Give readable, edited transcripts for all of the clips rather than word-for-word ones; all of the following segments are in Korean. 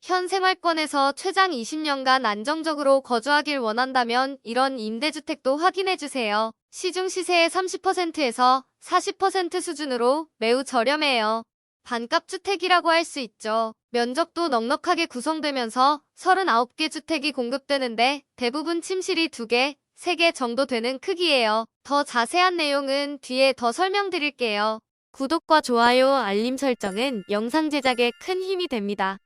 현 생활권에서 최장 20년간 안정적으로 거주하길 원한다면 이런 임대주택도 확인해주세요. 시중 시세의 30%에서 40% 수준으로 매우 저렴해요. 반값 주택이라고 할 수 있죠. 면적도 넉넉하게 구성되면서 39개 주택이 공급되는데 대부분 침실이 2개, 3개 정도 되는 크기예요. 더 자세한 내용은 뒤에 더 설명드릴게요. 구독과 좋아요, 알림 설정은 영상 제작에 큰 힘이 됩니다.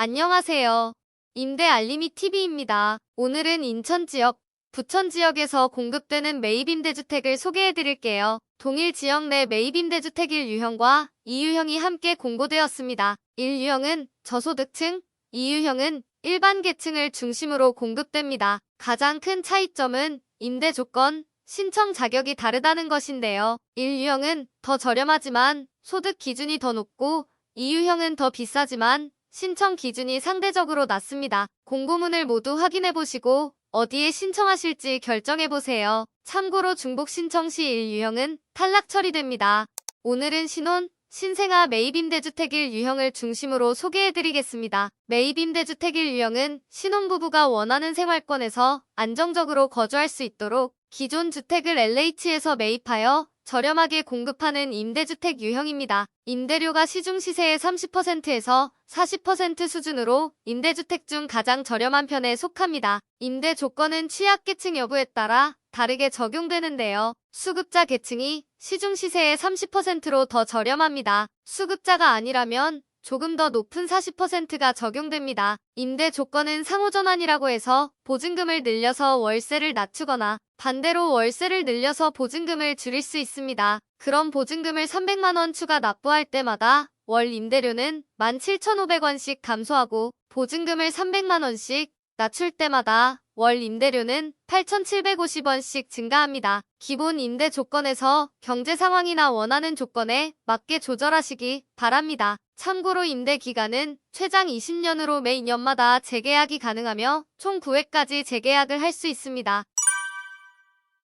안녕하세요. 임대 알림이 TV입니다. 오늘은 인천 지역, 부천 지역에서 공급되는 매입임대주택을 소개해드릴게요. 동일 지역 내 매입임대주택 1유형과 2유형이 함께 공고되었습니다. 1유형은 저소득층, 2유형은 일반 계층을 중심으로 공급됩니다. 가장 큰 차이점은 임대 조건, 신청 자격이 다르다는 것인데요. 1유형은 더 저렴하지만 소득 기준이 더 높고 2유형은 더 비싸지만 신청 기준이 상대적으로 낮습니다. 공고문을 모두 확인해보시고 어디에 신청하실지 결정해보세요. 참고로 중복 신청 시 1유형은 탈락 처리됩니다. 오늘은 신혼, 신생아 매입임대주택 1유형을 중심으로 소개해드리겠습니다. 매입임대주택 1유형은 신혼부부가 원하는 생활권에서 안정적으로 거주할 수 있도록 기존 주택을 LH에서 매입하여 저렴하게 공급하는 임대주택 유형입니다. 임대료가 시중 시세의 30%에서 40% 수준으로 임대주택 중 가장 저렴한 편에 속합니다. 임대 조건은 취약계층 여부에 따라 다르게 적용되는데요. 수급자 계층이 시중 시세의 30%로 더 저렴합니다. 수급자가 아니라면 조금 더 높은 40%가 적용됩니다. 임대 조건은 상호전환이라고 해서 보증금을 늘려서 월세를 낮추거나 반대로 월세를 늘려서 보증금을 줄일 수 있습니다. 그럼 보증금을 300만원 추가 납부할 때마다 월 임대료는 17,500원씩 감소하고 보증금을 300만원씩 낮출 때마다 월 임대료는 8,750원씩 증가합니다. 기본 임대 조건에서 경제 상황이나 원하는 조건에 맞게 조절하시기 바랍니다. 참고로 임대 기간은 최장 20년으로 매 2년마다 재계약이 가능하며 총 9회까지 재계약을 할 수 있습니다.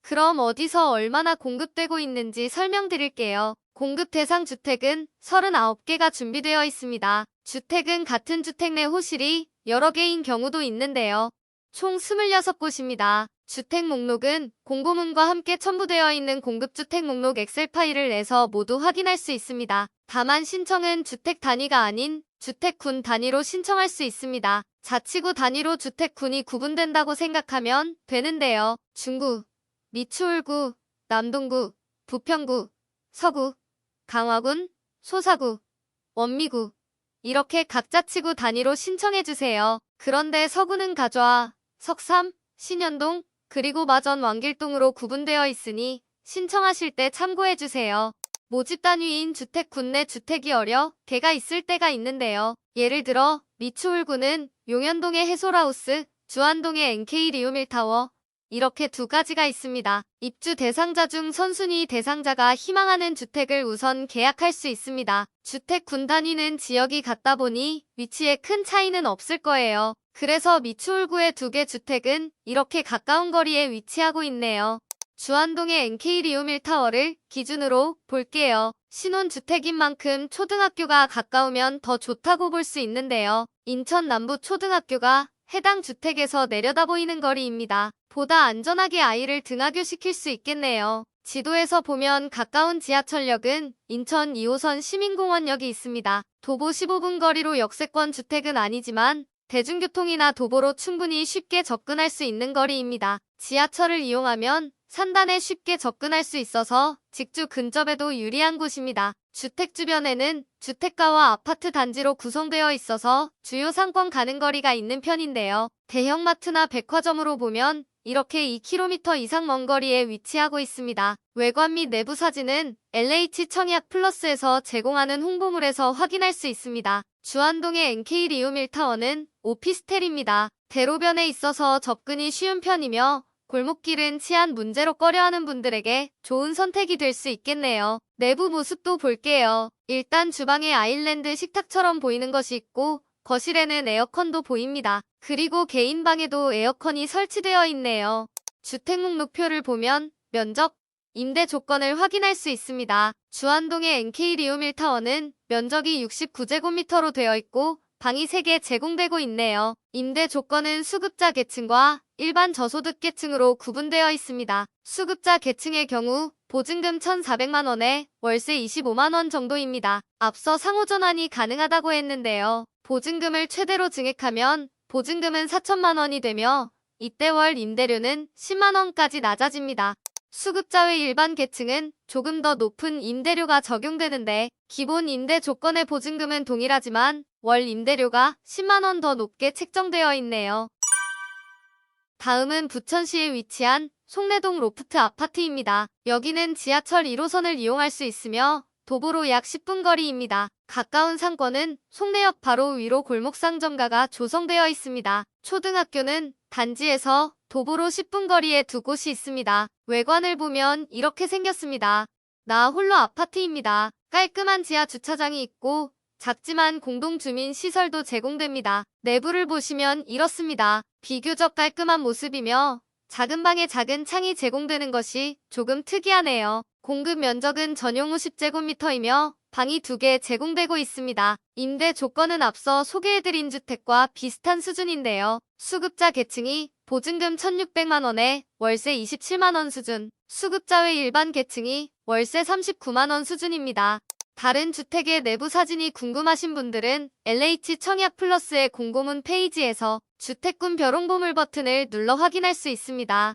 그럼 어디서 얼마나 공급되고 있는지 설명드릴게요. 공급 대상 주택은 39개가 준비되어 있습니다. 주택은 같은 주택 내 호실이 여러 개인 경우도 있는데요. 총 26곳입니다. 주택 목록은 공고문과 함께 첨부되어 있는 공급주택 목록 엑셀 파일을 내서 모두 확인할 수 있습니다. 다만 신청은 주택 단위가 아닌 주택군 단위로 신청할 수 있습니다. 자치구 단위로 주택군이 구분된다고 생각하면 되는데요. 중구, 미추홀구, 남동구, 부평구, 서구, 강화군, 소사구, 원미구 이렇게 각 자치구 단위로 신청해주세요. 그런데 서구는 가좌, 석삼, 신현동, 그리고 마전 왕길동으로 구분되어 있으니 신청하실 때 참고해주세요. 모집 단위인 주택군 내 주택이 어려 개가 있을 때가 있는데요. 예를 들어 미추홀구는 용현동의 해솔하우스, 주안동의 NK 리우밀타워 이렇게 2가지가 있습니다. 입주 대상자 중 선순위 대상자가 희망하는 주택을 우선 계약할 수 있습니다. 주택군 단위는 지역이 같다 보니 위치에 큰 차이는 없을 거예요. 그래서 미추홀구의 2개 주택은 이렇게 가까운 거리에 위치하고 있네요. 주안동의 NK 리우밀타워를 기준으로 볼게요. 신혼주택인 만큼 초등학교가 가까우면 더 좋다고 볼 수 있는데요. 인천 남부 초등학교가 해당 주택에서 내려다 보이는 거리입니다. 보다 안전하게 아이를 등하교시킬 수 있겠네요. 지도에서 보면 가까운 지하철역은 인천 2호선 시민공원역이 있습니다. 도보 15분 거리로 역세권 주택은 아니지만 대중교통이나 도보로 충분히 쉽게 접근할 수 있는 거리입니다. 지하철을 이용하면 산단에 쉽게 접근할 수 있어서 직주 근접에도 유리한 곳입니다. 주택 주변에는 주택가와 아파트 단지로 구성되어 있어서 주요 상권 가는 거리가 있는 편인데요. 대형마트나 백화점으로 보면 이렇게 2km 이상 먼 거리에 위치하고 있습니다. 외관 및 내부 사진은 LH 청약 플러스에서 제공하는 홍보물에서 확인할 수 있습니다. 주안동의 NK 리우밀타워는 오피스텔입니다. 대로변에 있어서 접근이 쉬운 편이며 골목길은 치안 문제로 꺼려하는 분들에게 좋은 선택이 될 수 있겠네요. 내부 모습도 볼게요. 일단 주방에 아일랜드 식탁처럼 보이는 것이 있고 거실에는 에어컨도 보입니다. 그리고 개인 방에도 에어컨이 설치되어 있네요. 주택 목록표를 보면 면적, 임대 조건을 확인할 수 있습니다. 주안동의 NK 리우밀타워는 면적이 69제곱미터로 되어 있고 방이 3개 제공되고 있네요. 임대 조건은 수급자 계층과 일반 저소득 계층으로 구분되어 있습니다. 수급자 계층의 경우 보증금 1,400만 원에 월세 25만 원 정도입니다. 앞서 상호전환이 가능하다고 했는데요. 보증금을 최대로 증액하면 보증금은 4천만 원이 되며 이때 월 임대료는 10만 원까지 낮아집니다. 수급자 외 일반 계층은 조금 더 높은 임대료가 적용되는데 기본 임대 조건의 보증금은 동일하지만 월 임대료가 10만 원 더 높게 책정되어 있네요. 다음은 부천시에 위치한 송내동 로프트 아파트입니다. 여기는 지하철 1호선을 이용할 수 있으며 도보로 약 10분 거리입니다. 가까운 상권은 송내역 바로 위로 골목상점가가 조성되어 있습니다. 초등학교는 단지에서 도보로 10분 거리에 두 곳이 있습니다. 외관을 보면 이렇게 생겼습니다. 나 홀로 아파트입니다. 깔끔한 지하 주차장이 있고 작지만 공동주민 시설도 제공됩니다. 내부를 보시면 이렇습니다. 비교적 깔끔한 모습이며 작은 방에 작은 창이 제공되는 것이 조금 특이하네요. 공급 면적은 전용 50제곱미터이며 방이 2개 제공되고 있습니다. 임대 조건은 앞서 소개해드린 주택과 비슷한 수준인데요. 수급자 계층이 보증금 1,600만 원에 월세 27만 원 수준, 수급자 외 일반 계층이 월세 39만 원 수준입니다. 다른 주택의 내부 사진이 궁금하신 분들은 LH 청약 플러스의 공고문 페이지에서 주택군 벼롱보물 버튼을 눌러 확인할 수 있습니다.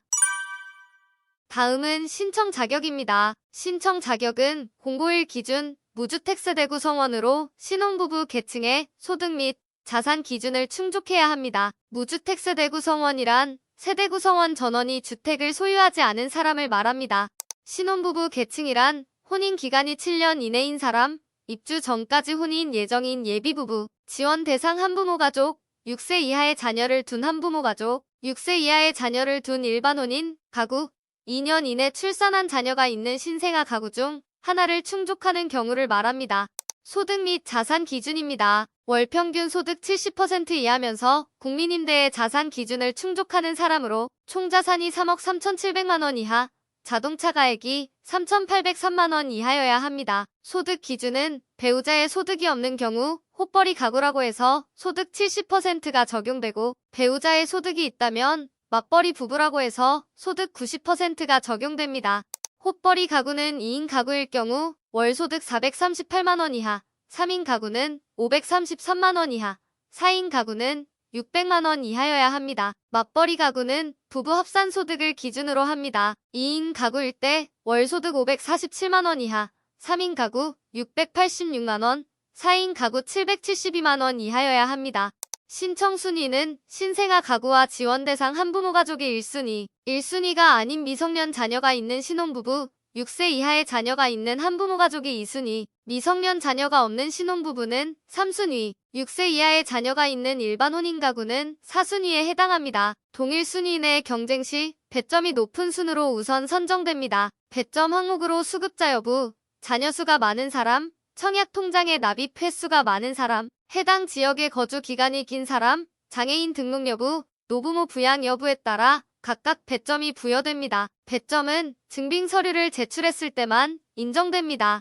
다음은 신청 자격입니다. 신청 자격은 공고1 기준 무주택 세대 구성원으로 신혼부부 계층의 소득 및 자산 기준을 충족해야 합니다. 무주택 세대 구성원이란 세대 구성원 전원이 주택을 소유하지 않은 사람을 말합니다. 신혼부부 계층이란 혼인 기간이 7년 이내인 사람, 입주 전까지 혼인 예정인 예비부부, 지원 대상 한부모 가족, 6세 이하의 자녀를 둔 한부모 가족, 6세 이하의 자녀를 둔 일반 혼인 가구, 2년 이내 출산한 자녀가 있는 신생아 가구 중 하나를 충족하는 경우를 말합니다. 소득 및 자산 기준입니다. 월 평균 소득 70% 이하면서 국민임대의 자산 기준을 충족하는 사람으로 총 자산이 3억 3,700만 원 이하, 자동차 가액이 3,803만 원 이하여야 합니다. 소득 기준은 배우자의 소득이 없는 경우 호벌이 가구라고 해서 소득 70%가 적용되고 배우자의 소득이 있다면 맞벌이 부부라고 해서 소득 90%가 적용됩니다. 호벌이 가구는 2인 가구일 경우 월 소득 438만 원 이하, 3인 가구는 533만 원 이하, 4인 가구는 600만 원 이하여야 합니다. 맞벌이 가구는 부부 합산 소득을 기준으로 합니다. 2인 가구일 때 월 소득 547만 원 이하, 3인 가구 686만 원, 4인 가구 772만 원 이하여야 합니다. 신청 순위는 신생아 가구와 지원 대상 한부모 가족이 1순위, 1순위가 아닌 미성년 자녀가 있는 신혼부부, 6세 이하의 자녀가 있는 한부모 가족이 2순위, 미성년 자녀가 없는 신혼부부는 3순위, 6세 이하의 자녀가 있는 일반 혼인 가구는 4순위에 해당합니다. 동일 순위 내 경쟁 시 배점이 높은 순으로 우선 선정됩니다. 배점 항목으로 수급자 여부, 자녀 수가 많은 사람, 청약 통장에 납입 횟수가 많은 사람, 해당 지역의 거주 기간이 긴 사람, 장애인 등록 여부, 노부모 부양 여부에 따라 각각 배점이 부여됩니다. 배점은 증빙 서류를 제출했을 때만 인정됩니다.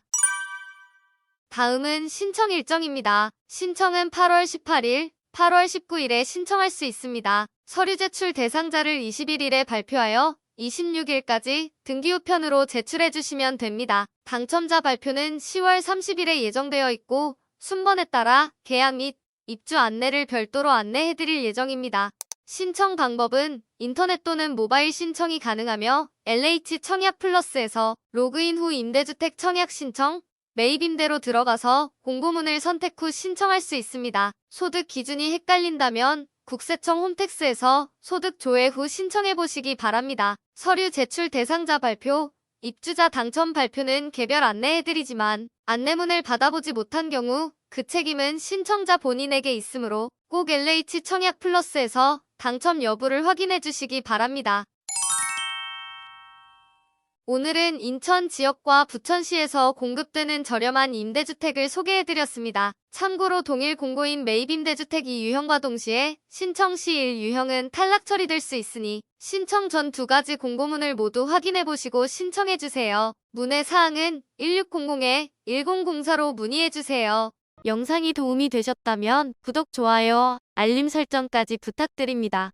다음은 신청 일정입니다. 신청은 8월 18일, 8월 19일에 신청할 수 있습니다. 서류 제출 대상자를 21일에 발표하여 26일까지 등기 우편으로 제출해 주시면 됩니다. 당첨자 발표는 10월 30일에 예정되어 있고 순번에 따라 계약 및 입주 안내를 별도로 안내해 드릴 예정입니다. 신청 방법은 인터넷 또는 모바일 신청이 가능하며 LH 청약 플러스에서 로그인 후 임대주택 청약 신청, 매입임대로 들어가서 공고문을 선택 후 신청할 수 있습니다. 소득 기준이 헷갈린다면 국세청 홈택스에서 소득 조회 후 신청해 보시기 바랍니다. 서류 제출 대상자 발표, 입주자 당첨 발표는 개별 안내해드리지만 안내문을 받아보지 못한 경우 그 책임은 신청자 본인에게 있으므로 꼭 LH 청약 플러스에서 당첨 여부를 확인해 주시기 바랍니다. 오늘은 인천 지역과 부천시에서 공급되는 저렴한 임대주택을 소개해드렸습니다. 참고로 동일 공고인 매입임대주택 2유형과 동시에 신청 시 1유형은 탈락 처리될 수 있으니 신청 전 두 가지 공고문을 모두 확인해보시고 신청해주세요. 문의 사항은 1600-1004로 문의해주세요. 영상이 도움이 되셨다면 구독, 좋아요, 알림 설정까지 부탁드립니다.